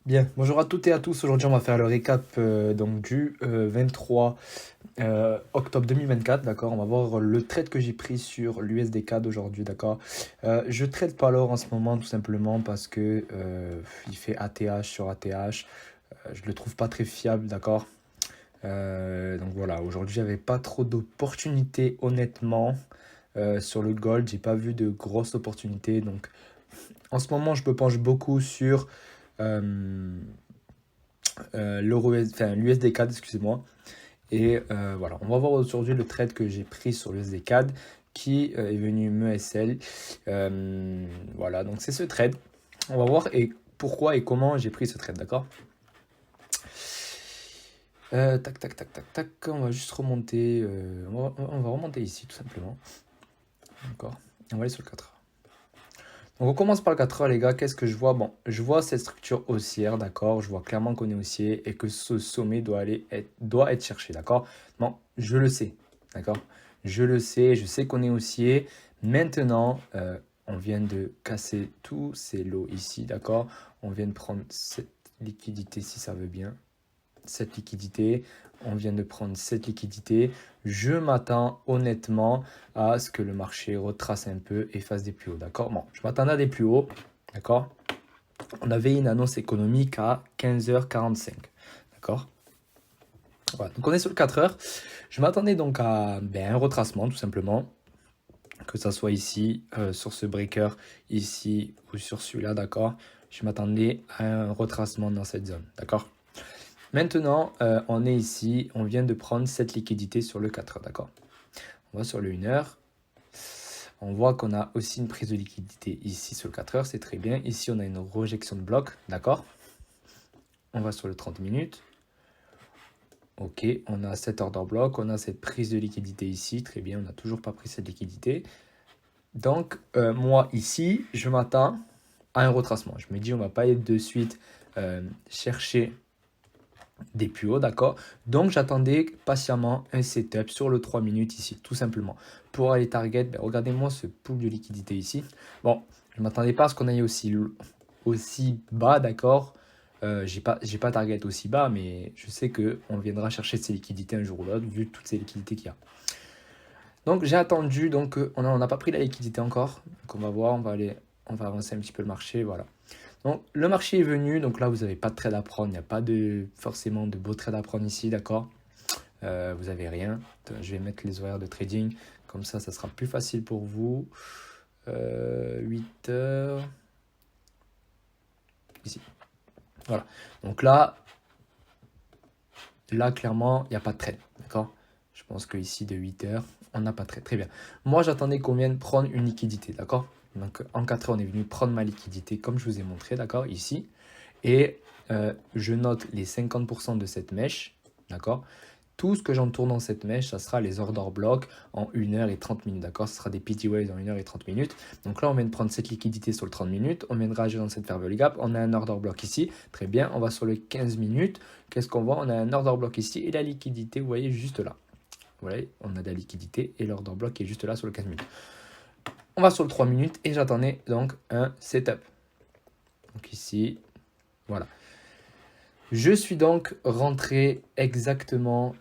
Bien, bonjour à toutes et à tous. Aujourd'hui, on va faire le récap donc du 23 octobre 2024, d'accord? On va voir le trade que j'ai pris sur l'USD-CAD aujourd'hui, d'accord? Je trade pas l'or en ce moment tout simplement parce que il fait ATH sur ATH. Je le trouve pas très fiable, d'accord? Donc voilà, aujourd'hui, j'avais pas trop d'opportunités honnêtement sur le gold. J'ai pas vu de grosses opportunités. Donc en ce moment, je me penche beaucoup sur euh, enfin, l'USD-CAD, excusez-moi. Et voilà, on va voir aujourd'hui le trade que j'ai pris sur l'USD-CAD qui est venu me SL. Voilà, donc c'est ce trade. On va voir pourquoi et comment j'ai pris ce trade, d'accord? Tac, tac, tac, tac, tac. On va juste remonter. On va remonter ici, tout simplement. D'accord. On va aller sur le 4. Donc on commence par le 4 heures les gars, qu'est-ce que je vois? Bon, je vois cette structure haussière, d'accord? Je vois clairement qu'on est haussier et que ce sommet doit être cherché, d'accord? Bon, je le sais, d'accord? Je sais qu'on est haussier. Maintenant, on vient de casser tous ces lots ici, d'accord? On vient de prendre cette liquidité si ça veut bien. Cette liquidité, on vient de prendre cette liquidité. Je m'attends honnêtement à ce que le marché retrace un peu et fasse des plus hauts, d'accord? Bon, je m'attendais à des plus hauts, d'accord? On avait une annonce économique à 15h45, d'accord? Voilà, donc on est sur le 4 heures. Je m'attendais donc à un retracement tout simplement, que ça soit ici, sur ce breaker, ici ou sur celui-là, d'accord? Je m'attendais à un retracement dans cette zone, d'accord? Maintenant, on est ici, on vient de prendre cette liquidité sur le 4 heures, d'accord? On va sur le 1 heure. On voit qu'on a aussi une prise de liquidité ici sur le 4 heures, c'est très bien. Ici, on a une rejection de bloc, d'accord? On va sur le 30 minutes. Ok, on a cet order bloc, on a cette prise de liquidité ici, très bien, on n'a toujours pas pris cette liquidité. Donc, moi, ici, je m'attends à un retracement. Je me dis, on ne va pas être de suite chercher des plus hauts, d'accord? Donc j'attendais patiemment un setup sur le 3 minutes ici, tout simplement. Pour aller target, regardez-moi ce pool de liquidité ici. Bon, je ne m'attendais pas à ce qu'on aille aussi bas, d'accord? J'ai pas target aussi bas, mais je sais qu'on viendra chercher ces liquidités un jour ou l'autre, vu toutes ces liquidités qu'il y a. Donc j'ai attendu, donc on n'a pas pris la liquidité encore. Donc on va voir, on va avancer un petit peu le marché, voilà. Donc, le marché est venu, donc là, vous n'avez pas de trade à prendre, il n'y a pas forcément de beau trade à prendre ici, d'accord? Vous n'avez rien. Je vais mettre les horaires de trading, comme ça sera plus facile pour vous. 8 heures, ici. Voilà. Donc là clairement, il n'y a pas de trade, d'accord? Je pense qu'ici, de 8 heures, on n'a pas de trade. Très bien. Moi, j'attendais qu'on vienne prendre une liquidité, d'accord? Donc, en 4 heures, on est venu prendre ma liquidité, comme je vous ai montré, d'accord? Ici. Et je note les 50% de cette mèche, d'accord? Tout ce que j'entoure dans cette mèche, ça sera les order blocks en 1 heure et 30 minutes, d'accord? Ce sera des PT waves en 1 heure et 30 minutes. Donc là, on vient de prendre cette liquidité sur le 30 minutes, on vient de réagir dans cette fair value gap, on a un order block ici, très bien, on va sur le 15 minutes. Qu'est-ce qu'on voit? On a un order block ici et la liquidité, vous voyez, juste là. Vous voyez, on a de la liquidité et l'order block est juste là sur le 15 minutes. On va sur le 3 minutes et j'attendais donc un setup. Donc ici, voilà. Je suis donc rentré exactement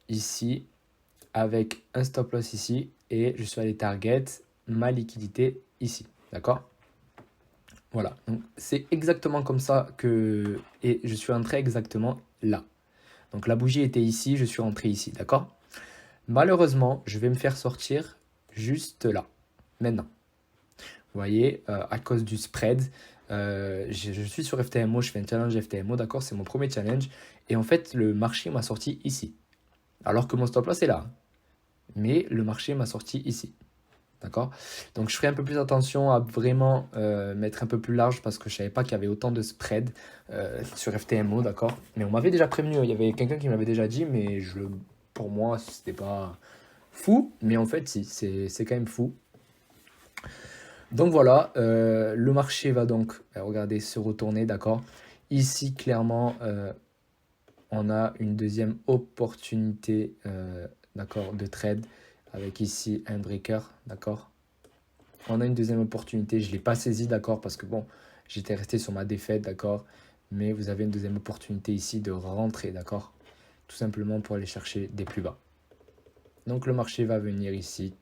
ici avec un stop loss ici et je suis allé target ma liquidité ici. D'accord? Voilà. Donc c'est exactement comme ça que... Et je suis rentré exactement là. Donc la bougie était ici, je suis rentré ici. D'accord? Malheureusement, je vais me faire sortir juste là. Maintenant. Vous voyez, à cause du spread, je suis sur FTMO, je fais un challenge FTMO, d'accord, c'est mon premier challenge. Et en fait, le marché m'a sorti ici. Alors que mon stop loss est là. Mais le marché m'a sorti ici. D'accord? Donc je ferai un peu plus attention à vraiment mettre un peu plus large parce que je ne savais pas qu'il y avait autant de spread sur FTMO, d'accord? Mais on m'avait déjà prévenu, il y avait quelqu'un qui m'avait déjà dit, mais pour moi, c'était pas fou. Mais en fait, si, c'est quand même fou. Donc voilà, le marché va donc, regardez, se retourner, d'accord? Ici, clairement, on a une deuxième opportunité, d'accord, de trade avec ici un breaker, d'accord? On a une deuxième opportunité, je ne l'ai pas saisi, d'accord, parce que bon, j'étais resté sur ma défaite, d'accord? mais vous avez une deuxième opportunité ici de rentrer, d'accord? Tout simplement pour aller chercher des plus bas. Donc le marché va venir ici,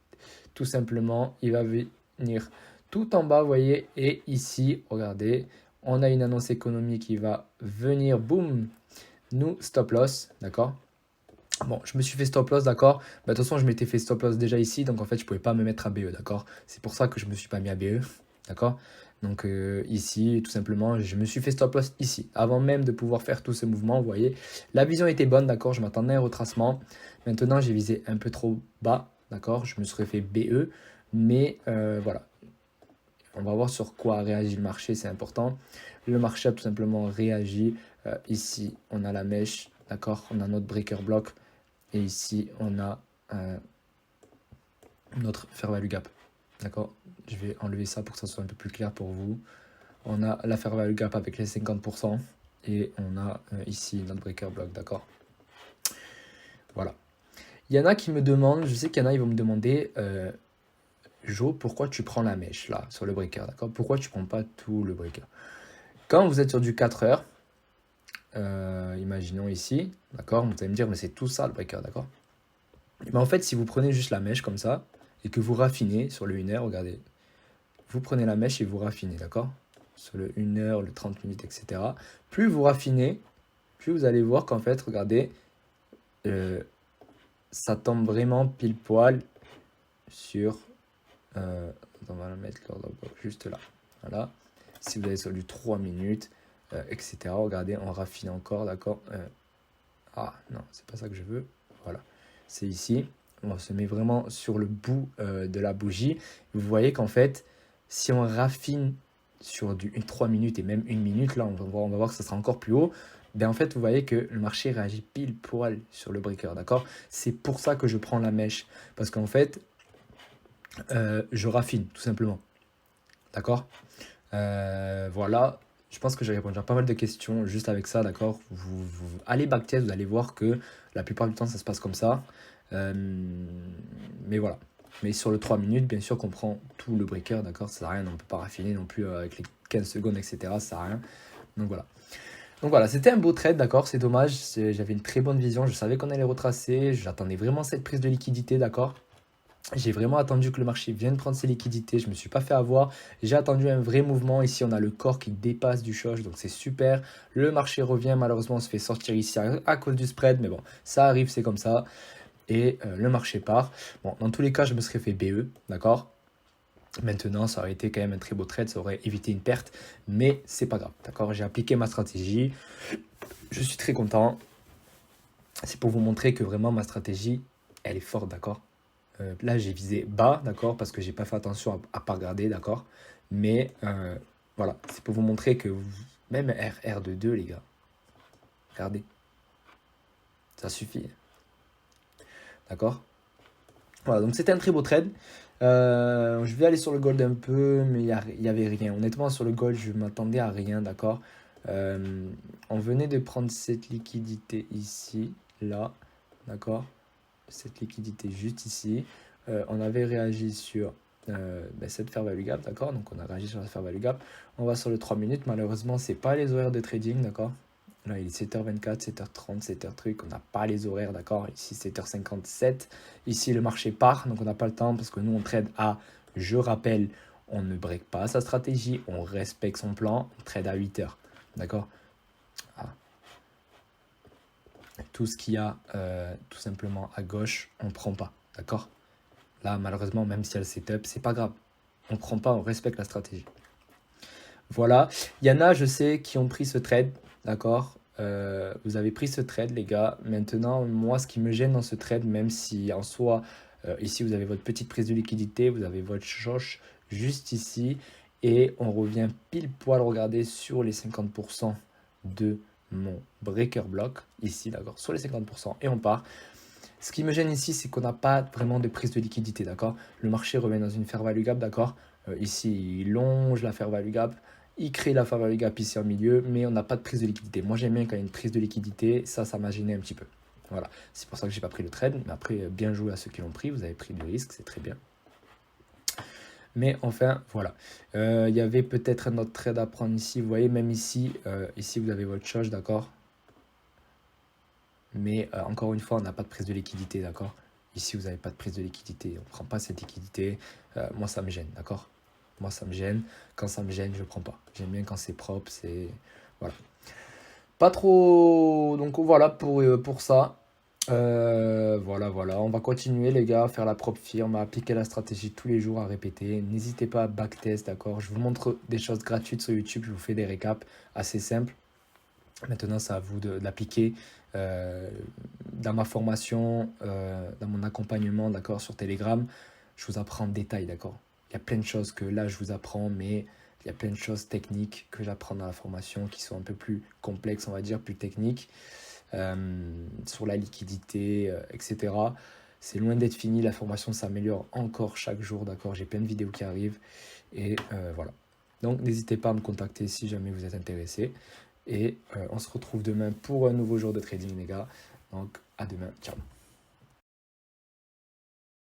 tout simplement, il va venir tout en bas, vous voyez, et ici, regardez, on a une annonce économique qui va venir, boum, nous stop loss, d'accord? Bon, je me suis fait stop loss, d'accord? Bah, de toute façon, je m'étais fait stop loss déjà ici, donc en fait, je ne pouvais pas me mettre à BE, d'accord? C'est pour ça que je ne me suis pas mis à BE, d'accord? Donc ici, tout simplement, je me suis fait stop loss ici, avant même de pouvoir faire tout ce mouvement, vous voyez. La vision était bonne, d'accord? Je m'attendais à un retracement. Maintenant, j'ai visé un peu trop bas, d'accord? Je me serais fait BE, mais voilà. On va voir sur quoi réagit le marché, c'est important. Le marché a tout simplement réagi. Ici, on a la mèche, d'accord? On a notre breaker block. Et ici, on a notre fair value gap. D'accord? Je vais enlever ça pour que ça soit un peu plus clair pour vous. On a la fair value gap avec les 50%. Et on a ici notre breaker block. D'accord? Voilà. Il y en a qui me demandent, je sais qu'il y en a, ils vont me demander, Jo, pourquoi tu prends la mèche là, sur le breaker? D'accord? Pourquoi tu prends pas tout le breaker? Quand vous êtes sur du 4 heures, imaginons ici, d'accord? Vous allez me dire, mais c'est tout ça le breaker, d'accord? Mais en fait, si vous prenez juste la mèche comme ça, et que vous raffinez sur le 1 heure, regardez, vous prenez la mèche et vous raffinez, d'accord? Sur le 1 heure, le 30 minutes, etc. Plus vous raffinez, plus vous allez voir qu'en fait, regardez, ça tombe vraiment pile poil sur... on va la mettre juste là. Voilà. Si vous allez sur du 3 minutes, etc. Regardez, on raffine encore, d'accord? Ah non, c'est pas ça que je veux. Voilà. C'est ici. On se met vraiment sur le bout de la bougie. Vous voyez qu'en fait, si on raffine sur du 3 minutes et même 1 minute, là, on va voir que ça sera encore plus haut. Ben en fait, vous voyez que le marché réagit pile poil sur le breaker, d'accord? C'est pour ça que je prends la mèche. Parce qu'en fait, je raffine, tout simplement. D'accord? Voilà. Je pense que j'ai répondu à pas mal de questions juste avec ça, d'accord? Vous allez backtest, vous allez voir que la plupart du temps, ça se passe comme ça. Mais voilà. Mais sur le 3 minutes, bien sûr qu'on prend tout le breaker, d'accord? Ça sert à rien, on ne peut pas raffiner non plus avec les 15 secondes, etc. Ça sert à rien. Donc voilà. Donc voilà, c'était un beau trade, d'accord? C'est dommage, j'avais une très bonne vision, je savais qu'on allait retracer, j'attendais vraiment cette prise de liquidité, d'accord? J'ai vraiment attendu que le marché vienne prendre ses liquidités, je ne me suis pas fait avoir. J'ai attendu un vrai mouvement. Ici, on a le corps qui dépasse du shosh, donc c'est super. Le marché revient, malheureusement, on se fait sortir ici à cause du spread, mais bon, ça arrive, c'est comme ça. Et le marché part. Bon, dans tous les cas, je me serais fait BE, d'accord? Maintenant, ça aurait été quand même un très beau trade, ça aurait évité une perte, mais c'est pas grave, d'accord? J'ai appliqué ma stratégie, je suis très content. C'est pour vous montrer que vraiment ma stratégie, elle est forte, d'accord? Là, j'ai visé bas, d'accord, parce que j'ai pas fait attention à pas regarder, d'accord. Mais voilà, c'est pour vous montrer que même R de 2, les gars, regardez, ça suffit, d'accord. Voilà, donc c'était un très beau trade. Je vais aller sur le gold un peu, mais il y avait rien. Honnêtement, sur le gold, je m'attendais à rien, d'accord. On venait de prendre cette liquidité ici, là, d'accord. Cette liquidité juste ici. On avait réagi sur cette fair value gap, d'accord? Donc on a réagi sur la fair value gap. On va sur le 3 minutes. Malheureusement, c'est pas les horaires de trading, d'accord? Là, il est 7h24, 7h30, 7h truc. On n'a pas les horaires, d'accord? Ici, 7h57. Ici, le marché part, donc on n'a pas le temps parce que nous, on trade à, je rappelle, on ne break pas sa stratégie, on respecte son plan, on trade à 8h, d'accord? Tout ce qu'il y a tout simplement à gauche, on ne prend pas, d'accord? Là, malheureusement, même si elle setup, c'est pas grave. On ne prend pas, on respecte la stratégie. Voilà. Il y en a, je sais, qui ont pris ce trade, d'accord? Vous avez pris ce trade, les gars. Maintenant, moi, ce qui me gêne dans ce trade, même si en soi, ici, vous avez votre petite prise de liquidité, vous avez votre shosh juste ici, et on revient pile poil, regardez, sur les 50% de mon breaker block, ici, d'accord, sur les 50%, et on part. Ce qui me gêne ici, c'est qu'on n'a pas vraiment de prise de liquidité, d'accord? Le marché revient dans une fair value gap, d'accord? Ici, il longe la fair value gap, il crée la fair value gap ici en milieu, mais on n'a pas de prise de liquidité. Moi, j'aime bien quand il y a une prise de liquidité, ça m'a gêné un petit peu. Voilà, c'est pour ça que j'ai pas pris le trade, mais après, bien joué à ceux qui l'ont pris, vous avez pris du risque, c'est très bien. Mais enfin, voilà. Il y avait peut-être un autre trade à prendre ici. Vous voyez, même ici, ici vous avez votre charge, d'accord? Mais encore une fois, on n'a pas de prise de liquidité, d'accord? Ici, vous n'avez pas de prise de liquidité. On ne prend pas cette liquidité. Moi, ça me gêne, d'accord? Moi, ça me gêne. Quand ça me gêne, je ne prends pas. J'aime bien quand c'est propre, c'est... Voilà. Pas trop... Donc voilà pour ça. Voilà. On va continuer, les gars, à faire la propre firme, à appliquer la stratégie tous les jours, à répéter. N'hésitez pas à backtest, d'accord? Je vous montre des choses gratuites sur YouTube. Je vous fais des récaps assez simples. Maintenant, c'est à vous de l'appliquer dans ma formation, dans mon accompagnement, d'accord, sur Telegram. Je vous apprends en détail, d'accord. Il y a plein de choses que là, je vous apprends, mais il y a plein de choses techniques que j'apprends dans la formation qui sont un peu plus complexes, on va dire, plus techniques, sur la liquidité, etc. C'est loin d'être fini, la formation s'améliore encore chaque jour, d'accord. J'ai plein de vidéos qui arrivent et voilà. Donc, n'hésitez pas à me contacter si jamais vous êtes intéressé. Et on se retrouve demain pour un nouveau jour de trading, les gars. Donc, à demain. Ciao.